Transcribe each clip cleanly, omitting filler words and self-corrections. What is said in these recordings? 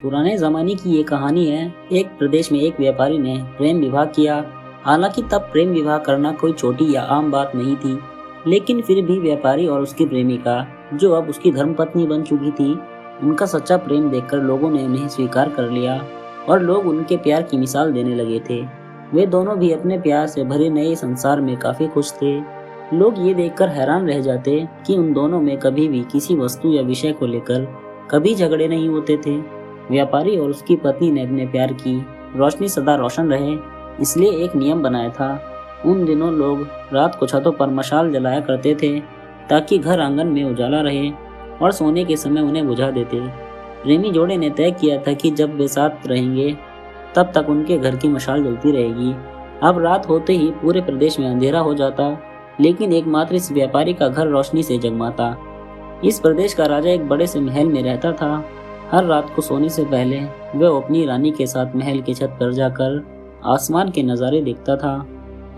पुराने जमाने की ये कहानी है। एक प्रदेश में एक व्यापारी ने प्रेम विवाह किया। हालांकि तब प्रेम विवाह करना कोई छोटी या आम बात नहीं थी, लेकिन फिर भी व्यापारी और उसकी प्रेमिका, जो अब उसकी धर्मपत्नी बन चुकी थी, उनका सच्चा प्रेम देखकर लोगों ने उन्हें स्वीकार कर लिया और लोग उनके प्यार की मिसाल देने लगे थे। वे दोनों भी अपने प्यार से भरे नए संसार में काफी खुश थे। लोग ये देखकर हैरान रह जाते कि उन दोनों में कभी भी किसी वस्तु या विषय को लेकर कभी झगड़े नहीं होते थे। व्यापारी और उसकी पत्नी ने अपने प्यार की रोशनी सदा रोशन रहे, इसलिए एक नियम बनाया था। उन दिनों लोग रात को छतों पर मशाल जलाया करते थे ताकि घर आंगन में उजाला रहे और सोने के समय उन्हें बुझा देते। प्रेमी जोड़े ने तय किया था कि जब वे साथ रहेंगे तब तक उनके घर की मशाल जलती रहेगी। अब रात होते ही पूरे प्रदेश में अंधेरा हो जाता, लेकिन एकमात्र इस व्यापारी का घर रोशनी से जगमाता। इस प्रदेश का राजा एक बड़े से महल में रहता था। हर रात को सोने से पहले वह अपनी रानी के साथ महल की छत पर जाकर आसमान के नज़ारे देखता था।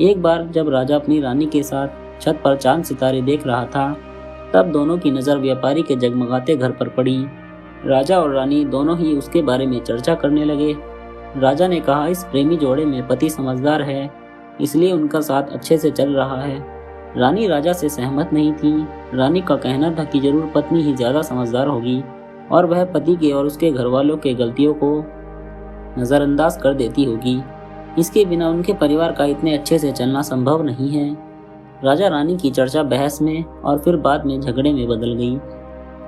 एक बार जब राजा अपनी रानी के साथ छत पर चांद सितारे देख रहा था, तब दोनों की नज़र व्यापारी के जगमगाते घर पर पड़ी। राजा और रानी दोनों ही उसके बारे में चर्चा करने लगे। राजा ने कहा, इस प्रेमी जोड़े में पति समझदार है, इसलिए उनका साथ अच्छे से चल रहा है। रानी राजा से सहमत नहीं थी। रानी का कहना था कि जरूर पत्नी ही ज्यादा समझदार होगी और वह पति के और उसके घर वालों के गलतियों को नज़रअंदाज कर देती होगी। इसके बिना उनके परिवार का इतने अच्छे से चलना संभव नहीं है। राजा रानी की चर्चा बहस में और फिर बाद में झगड़े में बदल गई।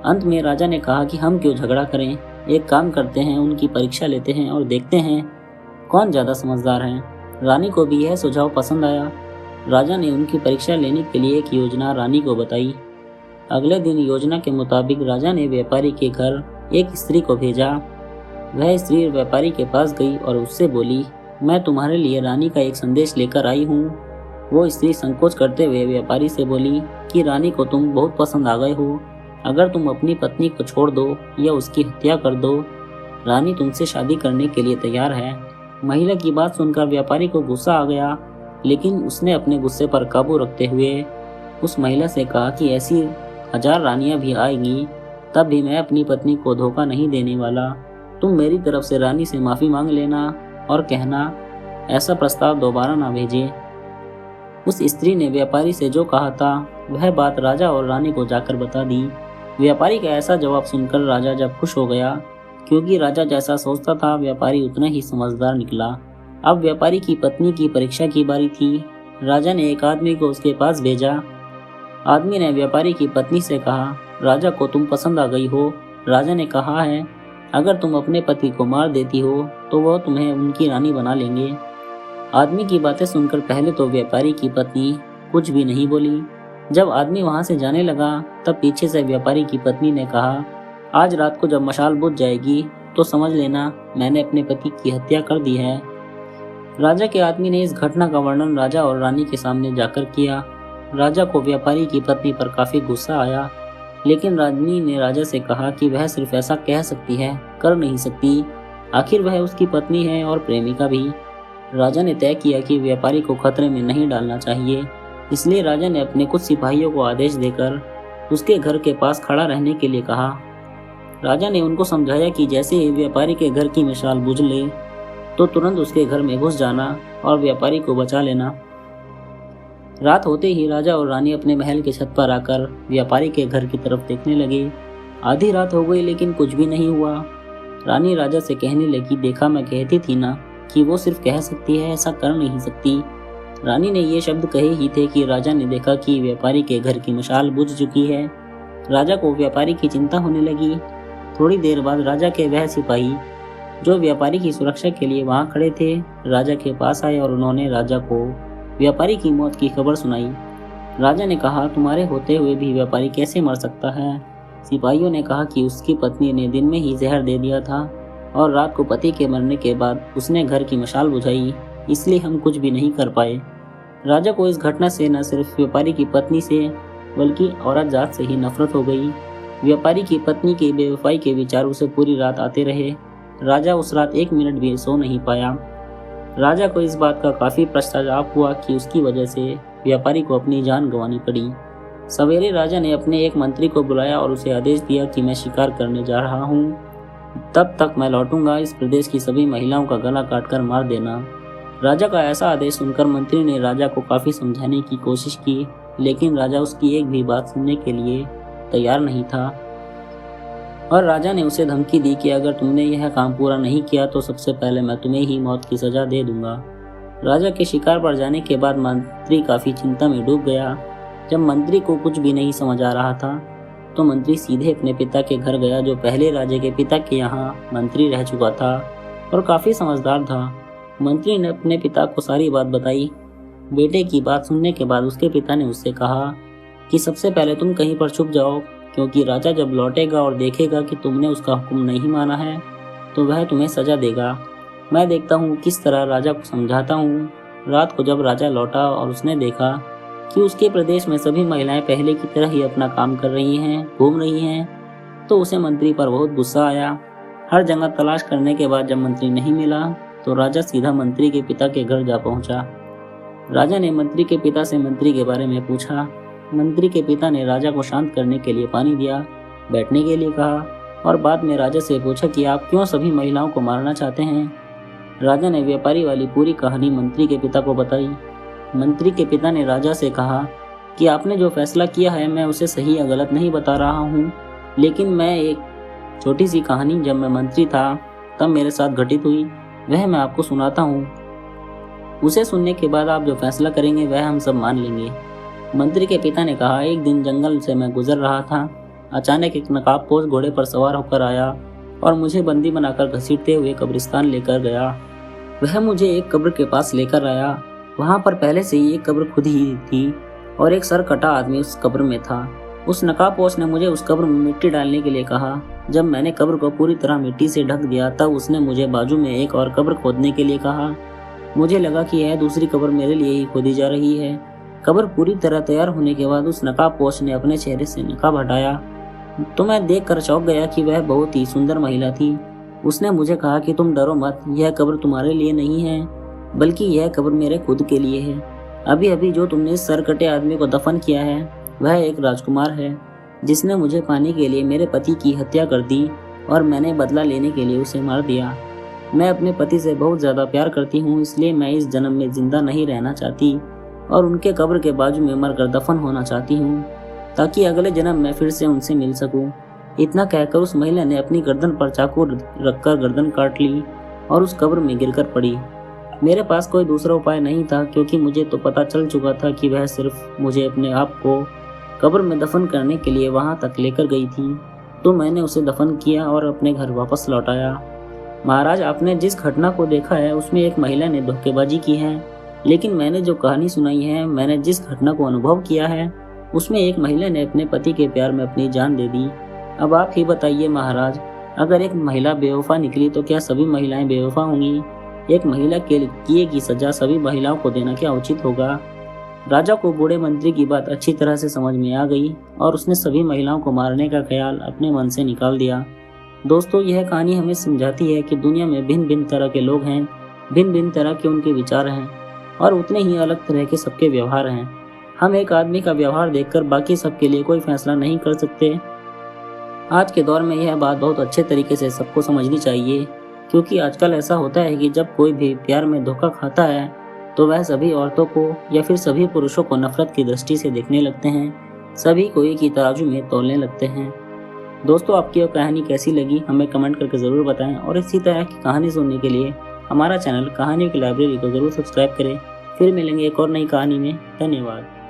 अंत में राजा ने कहा कि हम क्यों झगड़ा करें, एक काम करते हैं, उनकी परीक्षा लेते हैं और देखते हैं कौन ज़्यादा समझदार है। रानी को भी यह सुझाव पसंद आया। राजा ने उनकी परीक्षा लेने के लिए एक योजना रानी को बताई। अगले दिन योजना के मुताबिक राजा ने व्यापारी के घर एक स्त्री को भेजा। वह स्त्री व्यापारी के पास गई और उससे बोली, मैं तुम्हारे लिए रानी का एक संदेश लेकर आई हूँ। वो स्त्री संकोच करते हुए व्यापारी से बोली कि रानी को तुम बहुत पसंद आ गए हो। अगर तुम अपनी पत्नी को छोड़ दो या उसकी हत्या कर दो, रानी तुमसे शादी करने के लिए तैयार है। महिला की बात सुनकर व्यापारी को गुस्सा आ गया, लेकिन उसने अपने गुस्से पर काबू रखते हुए उस महिला से कहा कि ऐसी 1000 रानियां भी आएंगी, तब भी मैं अपनी पत्नी को धोखा नहीं देने वाला। तुम मेरी तरफ से रानी से माफ़ी मांग लेना और कहना ऐसा प्रस्ताव दोबारा ना भेजे। उस स्त्री ने व्यापारी से जो कहा था वह बात राजा और रानी को जाकर बता दी। व्यापारी का ऐसा जवाब सुनकर राजा जब खुश हो गया, क्योंकि राजा जैसा सोचता था व्यापारी उतना ही समझदार निकला। अब व्यापारी की पत्नी की परीक्षा की बारी थी। राजा ने एक आदमी को उसके पास भेजा। आदमी ने व्यापारी की पत्नी से कहा, राजा को तुम पसंद आ गई हो। राजा ने कहा है, अगर तुम अपने पति को मार देती हो तो वह तुम्हें उनकी रानी बना लेंगे। आदमी की बातें सुनकर पहले तो व्यापारी की पत्नी कुछ भी नहीं बोली। जब आदमी वहां से जाने लगा तब पीछे से व्यापारी की पत्नी ने कहा, आज रात को जब मशाल बुझ जाएगी तो समझ लेना मैंने अपने पति की हत्या कर दी है। राजा के आदमी ने इस घटना का वर्णन राजा और रानी के सामने जाकर किया। राजा को व्यापारी की पत्नी पर काफी गुस्सा आया, लेकिन रानी ने राजा से कहा कि वह सिर्फ ऐसा कह सकती है, कर नहीं सकती। आखिर वह उसकी पत्नी है और प्रेमिका भी। राजा ने तय किया कि व्यापारी को खतरे में नहीं डालना चाहिए, इसलिए राजा ने अपने कुछ सिपाहियों को आदेश देकर उसके घर के पास खड़ा रहने के लिए कहा। राजा ने उनको समझाया कि जैसे ही व्यापारी के घर की मशाल बुझ ले तो तुरंत उसके घर में घुस जाना और व्यापारी को बचा लेना। रात होते ही राजा और रानी अपने महल के छत पर आकर व्यापारी के घर की तरफ देखने लगे। आधी रात हो गई लेकिन कुछ भी नहीं हुआ। रानी राजा से कहने लगी, देखा मैं कहती थी ना कि वो सिर्फ कह सकती है, ऐसा कर नहीं सकती। रानी ने ये शब्द कहे ही थे कि राजा ने देखा कि व्यापारी के घर की मशाल बुझ चुकी है। राजा को व्यापारी की चिंता होने लगी। थोड़ी देर बाद राजा के वह सिपाही जो व्यापारी की सुरक्षा के लिए वहां खड़े थे, राजा के पास आए और उन्होंने राजा को व्यापारी की मौत की खबर सुनाई। राजा ने कहा, तुम्हारे होते हुए भी व्यापारी कैसे मर सकता है? सिपाहियों ने कहा कि उसकी पत्नी ने दिन में ही जहर दे दिया था और रात को पति के मरने के बाद उसने घर की मशाल बुझाई, इसलिए हम कुछ भी नहीं कर पाए। राजा को इस घटना से न सिर्फ व्यापारी की पत्नी से बल्कि औरत जात से ही नफरत हो गई। व्यापारी की पत्नी की बेवफाई के विचार उसे पूरी रात आते रहे। राजा उस रात 1 मिनट भी सो नहीं पाया। राजा को इस बात का काफी पश्चाताप हुआ कि उसकी वजह से व्यापारी को अपनी जान गंवानी पड़ी। सवेरे राजा ने अपने एक मंत्री को बुलाया और उसे आदेश दिया कि मैं शिकार करने जा रहा हूँ। तब तक मैं लौटूंगा, इस प्रदेश की सभी महिलाओं का गला काटकर मार देना। राजा का ऐसा आदेश सुनकर मंत्री ने राजा को काफी समझाने की कोशिश की, लेकिन राजा उसकी एक भी बात सुनने के लिए तैयार नहीं था और राजा ने उसे धमकी दी कि अगर तुमने यह काम पूरा नहीं किया तो सबसे पहले मैं तुम्हें ही मौत की सजा दे दूंगा। राजा के शिकार पर जाने के बाद मंत्री काफी चिंता में डूब गया। जब मंत्री को कुछ भी नहीं समझ आ रहा था तो मंत्री सीधे अपने पिता के घर गया, जो पहले राजा के पिता के यहाँ मंत्री रह चुका था और काफी समझदार था। मंत्री ने अपने पिता को सारी बात बताई। बेटे की बात सुनने के बाद उसके पिता ने उससे कहा कि सबसे पहले तुम कहीं पर छुप जाओ, क्योंकि राजा जब लौटेगा और देखेगा कि तुमने उसका हुक्म नहीं माना है तो वह तुम्हें सजा देगा। मैं देखता हूँ किस तरह राजा को समझाता हूँ। रात को जब राजा लौटा और उसने देखा कि उसके प्रदेश में सभी महिलाएं पहले की तरह ही अपना काम कर रही हैं, घूम रही हैं, तो उसे मंत्री पर बहुत गुस्सा आया। हर जगह तलाश करने के बाद जब मंत्री नहीं मिला तो राजा सीधा मंत्री के पिता के घर जा पहुंचा। राजा ने मंत्री के पिता से मंत्री के बारे में पूछा। मंत्री के पिता ने राजा को शांत करने के लिए पानी दिया, बैठने के लिए कहा और बाद में राजा से पूछा कि आप क्यों सभी महिलाओं को मारना चाहते हैं। राजा ने व्यापारी वाली पूरी कहानी मंत्री के पिता को बताई। मंत्री के पिता ने राजा से कहा कि आपने जो फैसला किया है मैं उसे सही या गलत नहीं बता रहा हूँ, लेकिन मैं एक छोटी सी कहानी जब मैं मंत्री था तब मेरे साथ घटित हुई, वह मैं आपको सुनाता हूँ। उसे सुनने के बाद आप जो फैसला करेंगे वह हम सब मान लेंगे। मंत्री के पिता ने कहा, एक दिन जंगल से मैं गुजर रहा था। अचानक एक नकाबपोश घोड़े पर सवार होकर आया और मुझे बंदी बनाकर घसीटते हुए कब्रिस्तान लेकर गया। वह मुझे एक कब्र के पास लेकर आया। वहां पर पहले से ही एक कब्र खुद ही थी और एक सर कटा आदमी उस कब्र में था। उस नकाबपोश ने मुझे उस कब्र में मिट्टी डालने के लिए कहा। जब मैंने कब्र को पूरी तरह मिट्टी से ढक दिया तब उसने मुझे बाजू में एक और कब्र खोदने के लिए कहा। मुझे लगा कि यह दूसरी कब्र मेरे लिए ही खोदी जा रही है। कब्र पूरी तरह तैयार होने के बाद उस नकाबपोश ने अपने चेहरे से नकाब हटाया तो मैं देखकर चौंक गया कि वह बहुत ही सुंदर महिला थी। उसने मुझे कहा कि तुम डरो मत, यह कब्र तुम्हारे लिए नहीं है बल्कि यह कब्र मेरे खुद के लिए है। अभी अभी जो तुमने इस सर कटे आदमी को दफन किया है वह एक राजकुमार है जिसने मुझे पाने के लिए मेरे पति की हत्या कर दी और मैंने बदला लेने के लिए उसे मार दिया। मैं अपने पति से बहुत ज़्यादा प्यार करती हूँ, इसलिए मैं इस जन्म में जिंदा नहीं रहना चाहती और उनके कब्र के बाजू में मरकर दफन होना चाहती हूँ ताकि अगले जन्म में फिर से उनसे मिल सकूँ। इतना कहकर उस महिला ने अपनी गर्दन पर चाकू रखकर गर्दन काट ली और उस कब्र में गिरकर पड़ी। मेरे पास कोई दूसरा उपाय नहीं था क्योंकि मुझे तो पता चल चुका था कि वह सिर्फ मुझे अपने आप को कब्र में दफन करने के लिए वहां तक लेकर गई थी। तो मैंने उसे दफन किया और अपने घर वापस लौटाया। महाराज, आपने जिस घटना को देखा है उसमें एक महिला ने धोखेबाजी की है, लेकिन मैंने जो कहानी सुनाई है, मैंने जिस घटना को अनुभव किया है उसमें एक महिला ने अपने पति के प्यार में अपनी जान दे दी। अब आप ही बताइए महाराज, अगर एक महिला बेवफा निकली तो क्या सभी महिलाएं बेवफा होंगी? एक महिला के किए की सजा सभी महिलाओं को देना क्या उचित होगा? राजा को बूढ़े मंत्री की बात अच्छी तरह से समझ में आ गई और उसने सभी महिलाओं को मारने का ख्याल अपने मन से निकाल दिया। दोस्तों, यह कहानी हमें समझाती है कि दुनिया में भिन्न भिन्न तरह के लोग हैं, भिन्न भिन्न तरह के उनके विचार हैं और उतने ही अलग तरह के सबके व्यवहार हैं। हम एक आदमी का व्यवहार देखकर बाकी सबके लिए कोई फैसला नहीं कर सकते। आज के दौर में यह बात बहुत अच्छे तरीके से सबको समझनी चाहिए, क्योंकि आजकल ऐसा होता है कि जब कोई भी प्यार में धोखा खाता है तो वह सभी औरतों को या फिर सभी पुरुषों को नफरत की दृष्टि से देखने लगते हैं, सभी को एक ही तराजू में तौलने लगते हैं। दोस्तों, आपकी यह कहानी कैसी लगी हमें कमेंट करके ज़रूर बताएं और इसी तरह की कहानी सुनने के लिए हमारा चैनल कहानियों की लाइब्रेरी को ज़रूर सब्सक्राइब करें। फिर मिलेंगे एक और नई कहानी में। धन्यवाद।